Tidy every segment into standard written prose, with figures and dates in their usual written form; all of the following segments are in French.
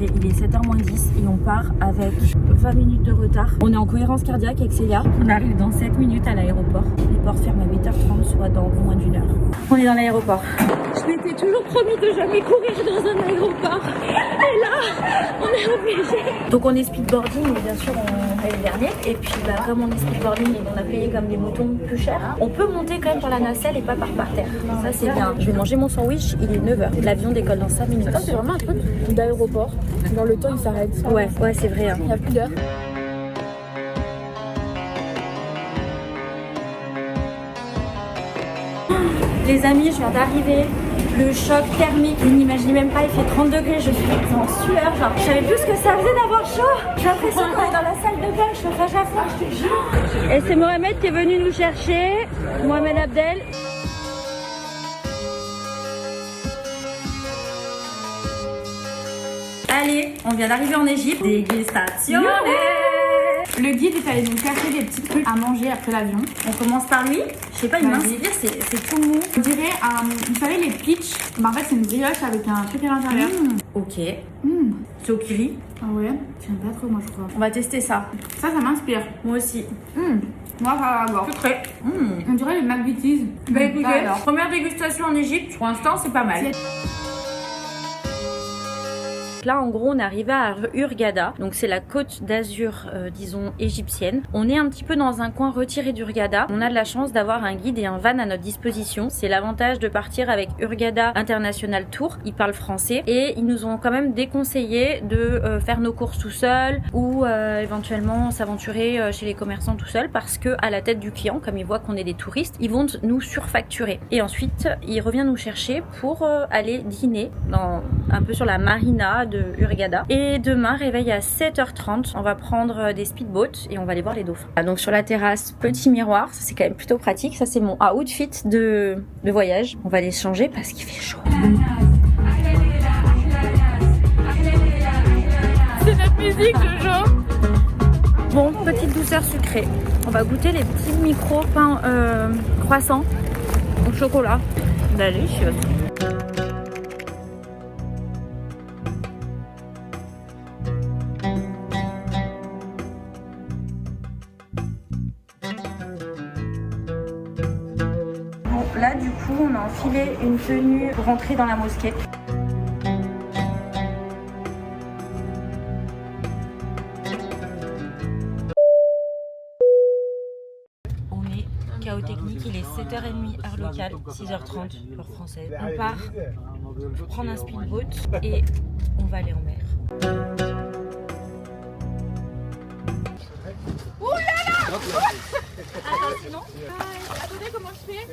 Il est 7h moins 10 et on part avec 20 minutes de retard. On est en cohérence cardiaque avec Célia. On arrive dans 7 minutes à l'aéroport. Les ports ferment à 8h30, soit dans moins d'1 heure. On est dans l'aéroport. Je m'étais toujours promis de jamais courir dans un aéroport. Et là, on est obligé. Donc on est speedboarding, mais bien sûr on paye le dernier. Et puis comme on est speedboarding et qu'on a payé comme des moutons plus cher, on peut monter quand même par la nacelle et pas par terre. Ça c'est bien. Je vais manger mon sandwich, il est 9h. L'avion décolle dans 5 minutes. Ça c'est vraiment un truc d'aéroport. Dans le temps il s'arrête. Ouais c'est vrai. Il n'y a plus d'heure. Les amis, je viens d'arriver. Le choc thermique, vous n'imaginez même pas, il fait 30 degrés, je suis en sueur. Genre, je savais plus ce que ça faisait d'avoir chaud. J'ai l'impression qu'on est dans la salle de bain, je chauffage à fond, je te jure. Et c'est Mohamed qui est venu nous chercher. Mohamed Abdel. Allez, on vient d'arriver en Égypte. Dégustation. Le guide est allé nous chercher des petits trucs à manger après l'avion. On commence par lui. Je sais pas, il m'inspire, c'est tout mou. On dirait, vous savez les peach, en fait c'est une brioche avec un truc à l'intérieur. Ok. C'est au kiwi. Ah ouais, j'aime pas trop moi je crois. On va tester ça. Ça m'inspire. Moi aussi. Moi ça va avoir. C'est prêt. On dirait les McVitie's. Bah écoutez, première dégustation en Égypte. Pour l'instant, c'est pas mal. Là, en gros, on est arrivé à Hurghada, donc c'est la côte d'Azur, disons, égyptienne. On est un petit peu dans un coin retiré d'Hurghada. On a de la chance d'avoir un guide et un van à notre disposition. C'est l'avantage de partir avec Hurghada International Tour. Ils parlent français et ils nous ont quand même déconseillé de faire nos courses tout seul ou éventuellement s'aventurer chez les commerçants tout seul parce que à la tête du client, comme ils voient qu'on est des touristes, ils vont nous surfacturer. Et ensuite, il revient nous chercher pour aller dîner un peu sur la marina de Hurghada. Et demain, réveil à 7h30, on va prendre des speedboats et on va aller voir les dauphins. Donc sur la terrasse, petit miroir, ça c'est quand même plutôt pratique. Ça c'est mon outfit de voyage. On va les changer parce qu'il fait chaud. C'est notre musique de jour. Bon, petite douceur sucrée. On va goûter les petits micros pains croissants au chocolat. Délicieux. Là, du coup, on a enfilé une tenue pour rentrer dans la mosquée. On est chaos technique, il est 7h30 heure locale, 6h30 heure française. On part prendre un speedboat et on va aller en mer. Ouh là là. Attends, sinon. Attendez, comment je fais?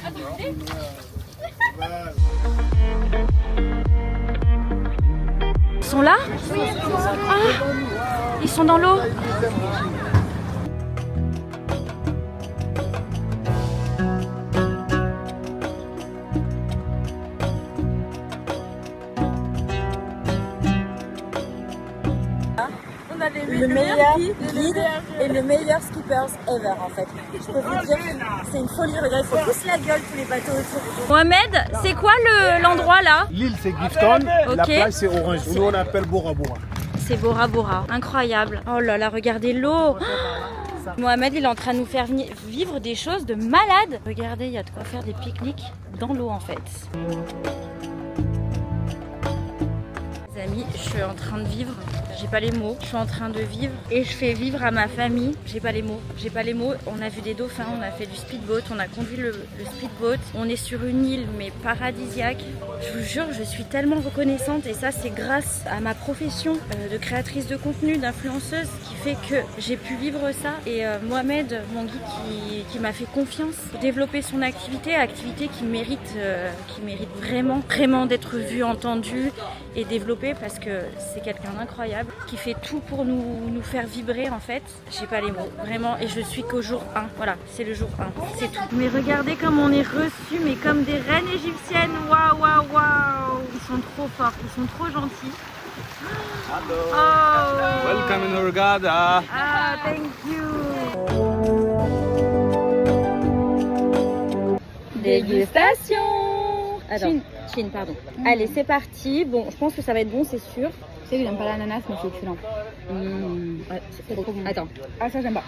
Attendez. Ils sont là? Ah, ils sont dans l'eau. Le meilleur guide et le meilleur skippers ever en fait. Je peux vous dire, c'est une folie. Regarde, il faut tous la gueule tous les bateaux autour. Mohamed, c'est quoi l'endroit là? L'île c'est Gifton, okay. La plage c'est Orange. Nous on appelle Bora Bora. C'est Bora Bora, incroyable. Oh là là, regardez l'eau. Mohamed, il est en train de nous faire vivre des choses de malade. Regardez, il y a de quoi faire des pique-niques dans l'eau en fait. Les amis, je suis en train de vivre. J'ai pas les mots, je suis en train de vivre et je fais vivre à ma famille. J'ai pas les mots, on a vu des dauphins, on a fait du speedboat, on a conduit le speedboat. On est sur une île mais paradisiaque. Je vous jure, je suis tellement reconnaissante et ça c'est grâce à ma profession de créatrice de contenu, d'influenceuse qui fait que j'ai pu vivre ça. Et Mohamed, mon guide qui m'a fait confiance pour développer son activité qui mérite vraiment d'être vue, entendue et développée parce que c'est quelqu'un d'incroyable qui fait tout pour nous faire vibrer en fait. J'ai pas les mots, vraiment, et je suis qu'au jour 1. Voilà, c'est le jour 1, c'est tout. Mais regardez comme on est reçus, mais comme des reines égyptiennes. Waouh, waouh, waouh. Ils sont trop forts, ils sont trop gentils. Hello. Oh. Welcome in Hurghada. Ah, thank you. Dégustation. Attends. Chine, pardon. Allez, c'est parti. Bon, je pense que ça va être bon, c'est sûr. Tu sais que j'aime pas l'ananas, mais c'est excellent. Ouais, c'est trop bon. Attends. Ah, ça, j'aime pas.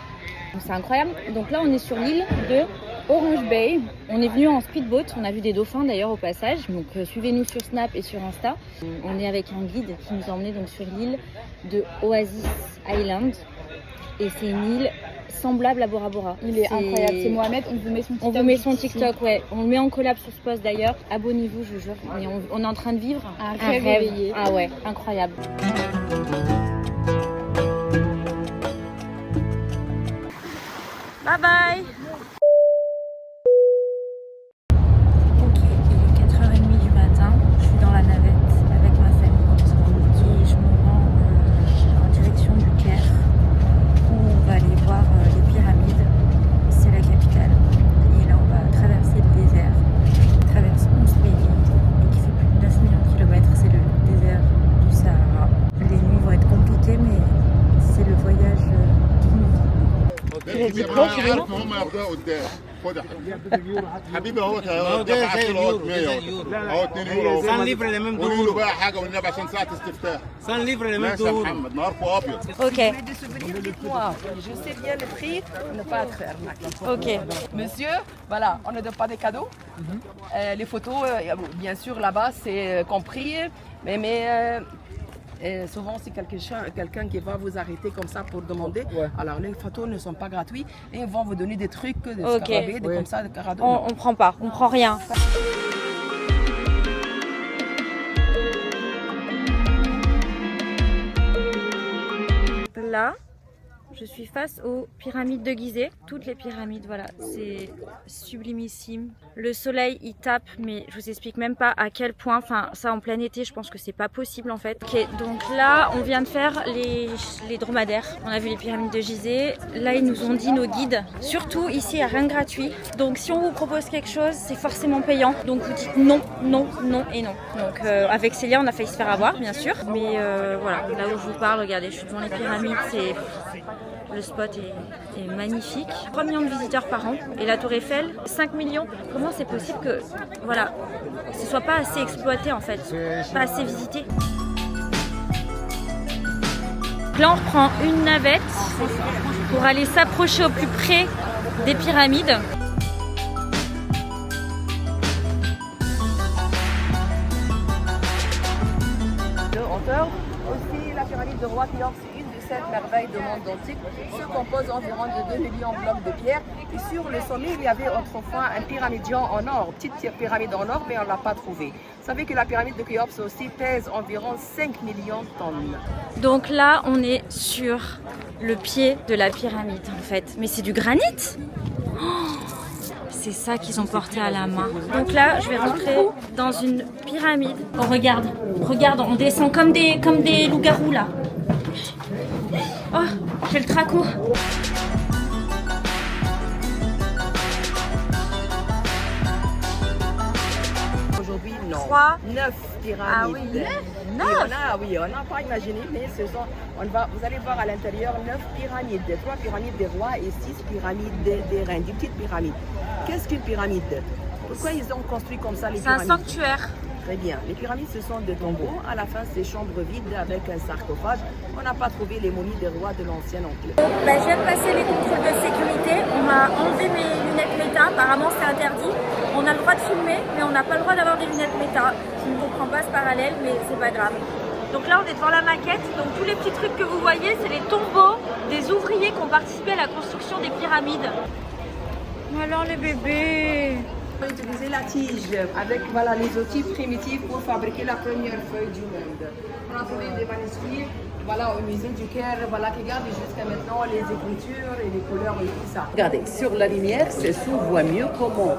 C'est incroyable. Donc là, on est sur l'île de Orange Bay. On est venu en speedboat. On a vu des dauphins d'ailleurs au passage. Donc suivez-nous sur Snap et sur Insta. On est avec un guide qui nous a emmenés donc sur l'île de Oasis Island. Et c'est une île semblable à Bora Bora. Il est incroyable. C'est Mohamed. On vous met son TikTok. On vous met son TikTok, ouais. On le met en collab sur ce post d'ailleurs. Abonnez-vous, je vous jure. On est en train de vivre un rêve éveillé. Ah ouais, incroyable. Bye bye. Ok, il est 4h30 du matin. Je suis dans la navette avec ma famille et je me rends en direction du Caire où on va aller voir les pyramides. C'est la capitale. Et là, on va traverser le désert. On traverse 11 pays et qui fait plus de 9 millions de kilomètres. C'est le désert du Sahara. Les nuits vont être compliquées, mais c'est le voyage d'une vie. عارف هم ياخدوها قدام خد يا حبيبي حبيبي اهو دفع كيلو اهو 100 اهو 2 يورو San livre le même قولوا له بقى حاجه والنبي عشان ساعه استفتاح San livre le même ماشي يا محمد نهاركم ابيض Ok, Des souvenirs, dites-moi. Je sais bien le prix, ne pas être arnaqué. ok. Monsieur, voilà, on ne donne pas des cadeaux. Les photos, bien sûr, là-bas, c'est compris. Mais souvent, c'est quelqu'un qui va vous arrêter comme ça pour demander. Alors, les photos ne sont pas gratuites et ils vont vous donner des trucs, des scarabées, des comme ça, des cadeaux. On prend pas, on prend rien. Là, je suis face aux pyramides de Gizeh. Toutes les pyramides, voilà, c'est sublimissime. Le soleil, il tape, mais je vous explique même pas à quel point. Enfin, ça en plein été, je pense que c'est pas possible en fait. Ok, donc là, on vient de faire les dromadaires. On a vu les pyramides de Gizeh. Là, ils nous ont dit, nos guides, surtout ici, il n'y a rien de gratuit. Donc, si on vous propose quelque chose, c'est forcément payant. Donc, vous dites non, non, non et non. Donc, avec Célia, on a failli se faire avoir, bien sûr. Mais voilà, là où je vous parle, regardez, je suis devant les pyramides, c'est... Le spot est magnifique. 3 millions de visiteurs par an. Et la Tour Eiffel, 5 millions. Comment c'est possible que voilà, ce soit pas assez exploité en fait, pas assez visité. Là, on reprend une navette pour aller s'approcher au plus près des pyramides. De hauteur. Aussi, la pyramide de Roi Khéops, c'est une des 7 merveilles du monde antique, se compose environ de 2 millions de blocs de pierre. Et sur le sommet, il y avait autrefois un pyramidion en or, petite pyramide en or, mais on ne l'a pas trouvé. Vous savez que la pyramide de Khéops aussi pèse environ 5 millions de tonnes. Donc là, on est sur le pied de la pyramide en fait. Mais c'est du granit ? C'est ça qu'ils ont porté à la main. Donc là, je vais rentrer dans une pyramide. Oh, regarde, regarde, on descend comme des loups-garous là. Oh, j'ai le traco. Aujourd'hui, non. 3. 9 pyramides. Ah oui, 9 Oui, on n'a pas imaginé, mais vous allez voir à l'intérieur 9 pyramides. 3 pyramides des rois et 6 pyramides des reines, des petites pyramides. Qu'est-ce qu'une pyramide? Pourquoi ils ont construit comme ça les C'est un pyramides? sanctuaire. Très bien. Les pyramides, ce sont des tombeaux. À la fin, c'est des chambres vides avec un sarcophage. On n'a pas trouvé les momies des rois de l'ancien empire. Bah, je viens de passer les contrôles de sécurité. On m'a enlevé mes lunettes méta. Apparemment, c'est interdit. On a le droit de filmer, mais on n'a pas le droit d'avoir des lunettes méta. Je ne comprends pas ce parallèle, mais c'est pas grave. Donc là, on est devant la maquette. Donc tous les petits trucs que vous voyez, c'est les tombeaux des ouvriers qui ont participé à la construction des pyramides. Alors les bébés. On va utiliser la tige avec les outils primitifs pour fabriquer la première feuille du monde. On a trouvé des manuscrits au musée du Caire qui gardent jusqu'à maintenant les écritures et les couleurs et tout ça. Regardez, sur la lumière, c'est on voit mieux comment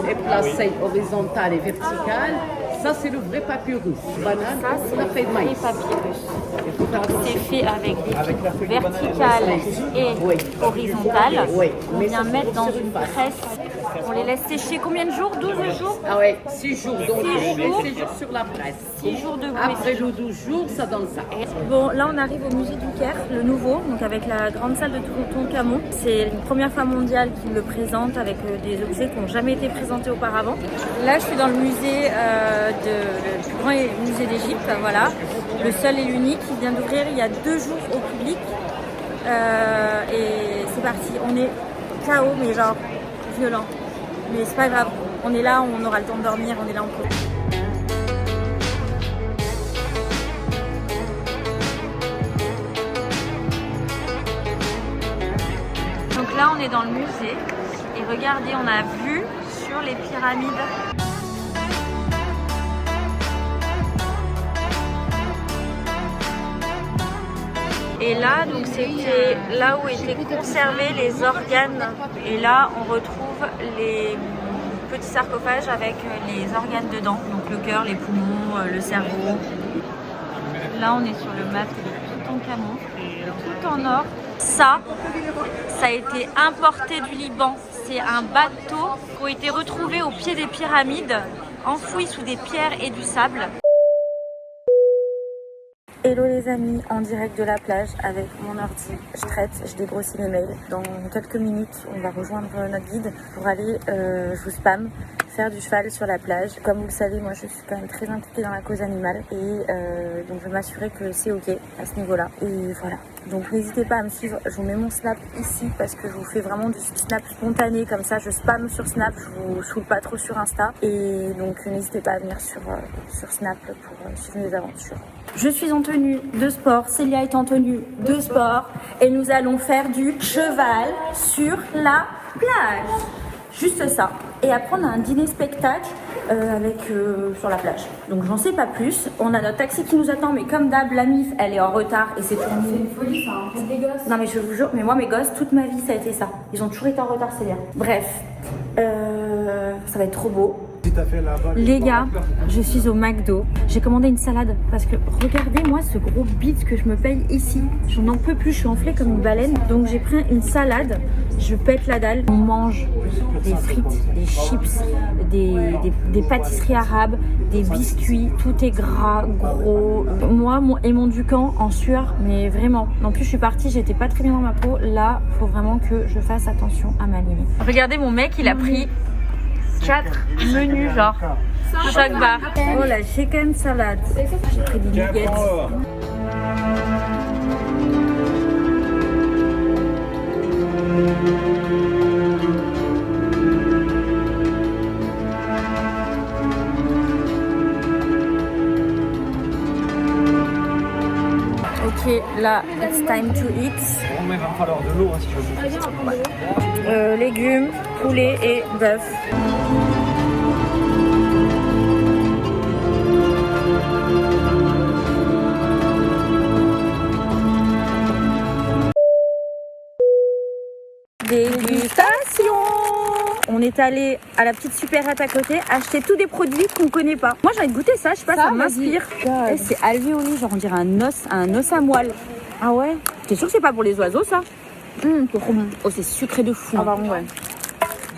est placé horizontal et vertical. Ça, c'est le vrai papyrus. Banane, Ça, c'est la le feuille de vrai maïs. papyrus. C'est fait avec des fils verticales et horizontales. Oui, On mais vient ça, mettre dans sur une face. presse On les laisse sécher combien de jours? 12 jours? Ah ouais, 6 jours. Donc, 6 jours. 6 jours sur la presse. 6 jours de Après le 12 jours, ça donne ça. Bon, là on arrive au musée du Caire, le nouveau, donc avec la grande salle de Toutankhamon. C'est une première fois mondiale qui le présente avec des objets qui n'ont jamais été présentés auparavant. Là je suis dans le musée, le plus grand musée d'Égypte, voilà. Le seul et l'unique, qui vient d'ouvrir il y a 2 jours au public. Et c'est parti, on est KO mais genre violent. Mais c'est pas grave, on est là, on aura le temps de dormir, on est là en cours. Donc là on est dans le musée et regardez, on a vu sur les pyramides. Et là, donc c'était là où étaient conservés les organes. Et là, on retrouve les petits sarcophages avec les organes dedans. Donc le cœur, les poumons, le cerveau. Là, on est sur le mat de Toutankhamon, tout en or. Ça a été importé du Liban. C'est un bateau qui a été retrouvé au pied des pyramides, enfoui sous des pierres et du sable. Hello les amis, en direct de la plage avec mon ordi. Je traite, je dégrossis mes mails. Dans quelques minutes, on va rejoindre notre guide pour aller, je vous spam, faire du cheval sur la plage. Comme vous le savez, moi je suis quand même très impliquée dans la cause animale et donc je vais m'assurer que c'est ok à ce niveau-là. Et voilà. Donc n'hésitez pas à me suivre, je vous mets mon Snap ici parce que je vous fais vraiment du Snap spontané, comme ça je spam sur Snap, je vous saoule pas trop sur Insta. Et donc n'hésitez pas à venir sur Snap pour suivre mes aventures. Je suis en tenue de sport, Célia est en tenue de sport et nous allons faire du cheval sur la plage. Juste ça. Et après on a un dîner spectacle sur la plage. Donc j'en sais pas plus. On a notre taxi qui nous attend, mais comme d'hab, la MIF elle est en retard et c'est tourné. C'est une folie ça, hein. Des gosses. Non mais je vous jure, mais moi mes gosses, toute ma vie ça a été ça. Ils ont toujours été en retard, c'est bien. Bref, ça va être trop beau. Les gars, je suis au McDo. J'ai commandé une salade parce que regardez-moi ce gros bide que je me paye ici. J'en en peux plus, je suis enflée comme une baleine. Donc j'ai pris une salade, je pète la dalle. On mange des frites, des chips, des pâtisseries arabes, des biscuits. Tout est gras, gros. Moi et mon Ducan en sueur, mais vraiment. En plus je suis partie, j'étais pas très bien dans ma peau. Là, faut vraiment que je fasse attention à ma ligne. Regardez mon mec, il a pris 4 menus genre chaque bar. Oh la chicken salade. J'ai pris des nuggets. Ok, là, it's time to eat. Il va falloir de l'eau si je veux. Légumes, poulet et bœuf. Dégustation. On est allé à la petite supérette à côté acheter tous des produits qu'on connaît pas. Moi j'ai envie de goûter ça, je sais pas, ça m'inspire. Et c'est alvéoli, genre on dirait un os à moelle. Ah ouais? T'es sûr que c'est pas pour les oiseaux ça? C'est trop bon. Oh c'est sucré de fou. Ah bah ouais.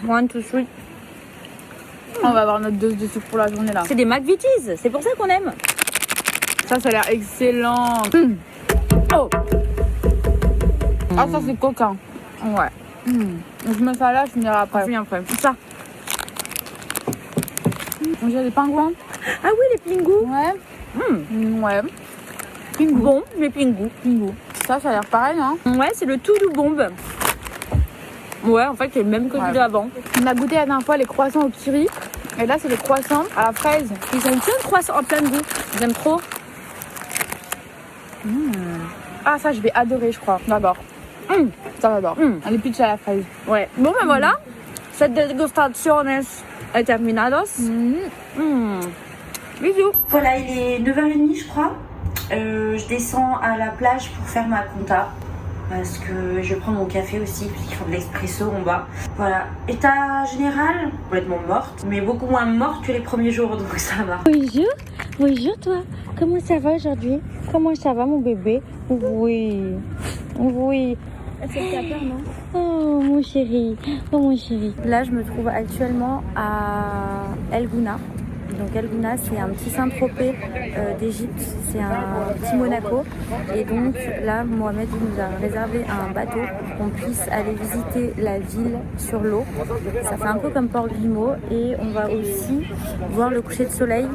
1, 2, 3. On va avoir notre dose de sucre pour la journée là. C'est des McVitie's, c'est pour ça qu'on aime. Ça a l'air excellent. Oh. Ah ça c'est coquin. Ouais. Je mets ça là, je finirai après. Ça. On dirait des pingouins. Ah oui, les pingous. Ouais. Ouais. Pingou. Bon, les pingous. Ça a l'air pareil, hein. Ouais, c'est le tout du bombe. Ouais, en fait, c'est le même que celui d'avant. On a goûté la dernière fois les croissants au kiri. Et là, c'est les croissants à la fraise. Ils ont plein de croissants en plein de goût. J'aime trop. Ah, ça, je vais adorer, je crois. D'abord. Ça, j'adore. Les pitchs à la fraise. Ouais. Bon, ben voilà. Cette dégustation est terminée. Bisous. Voilà, il est 9h30, je crois. Je descends à la plage pour faire ma compta. Parce que je prends mon café aussi, puisqu'il faut de l'expresso en bas. Voilà. État général, complètement morte. Mais beaucoup moins morte que les premiers jours, donc ça va. Bonjour. Bonjour toi. Comment ça va aujourd'hui? Comment ça va mon bébé? Oui. Oui. Oh mon chéri, oh mon chéri. Là je me trouve actuellement à El Gouna. Donc El Gouna c'est un petit Saint-Tropez d'Égypte, c'est un petit Monaco. Et donc là Mohamed il nous a réservé un bateau pour qu'on puisse aller visiter la ville sur l'eau. Ça fait un peu comme Port Grimaud et on va aussi voir le coucher de soleil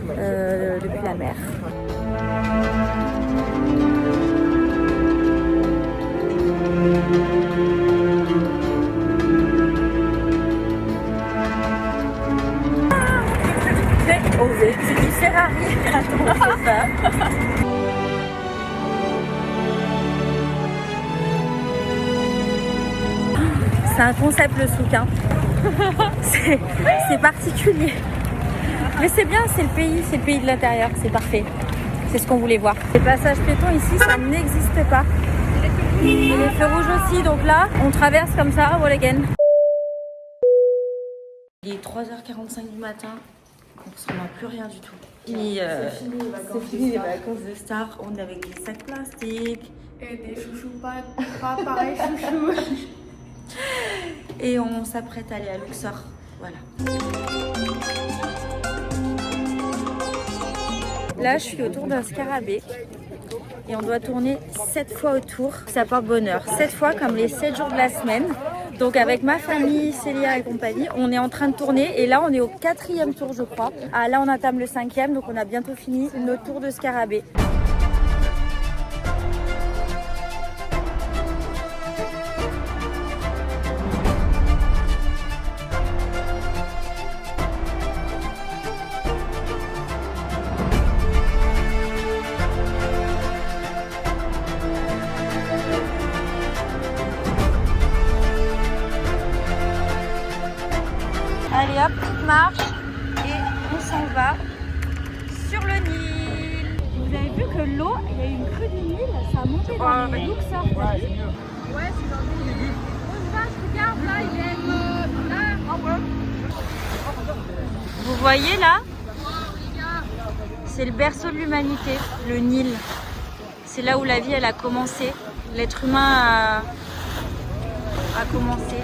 depuis la mer. C'est du Ferrari. C'est un concept le souk, hein. C'est particulier. Mais c'est bien, c'est le pays de l'intérieur, c'est parfait. C'est ce qu'on voulait voir. Les passages piétons ici, ça n'existe pas. Et les feux rouges aussi, donc là, on traverse comme ça, wall again. Il est 3h45 du matin. On ne se remet plus rien du tout. C'est fini les vacances de star. On est avec des sacs plastiques. Et des chouchous pas pareil chouchou. Et on s'apprête à aller à Luxor. Voilà. Là, je suis autour d'un scarabée. Et on doit tourner 7 fois autour. Ça porte bonheur. 7 fois comme les 7 jours de la semaine. Donc avec ma famille, Célia et compagnie, on est en train de tourner. Et là, on est au 4e tour, je crois. Ah, là, on entame le 5e. Donc on a bientôt fini notre tour de scarabée. Allez hop, petite marche et on s'en va sur le Nil. Vous avez vu que l'eau, il y a eu une crue du Nil, ça a monté dans les Luxor. Ouais, c'est dans le Nil. On va, je regarde là, il est là. Vous voyez là, c'est le berceau de l'humanité, le Nil. C'est là où la vie elle a commencé. L'être humain a commencé.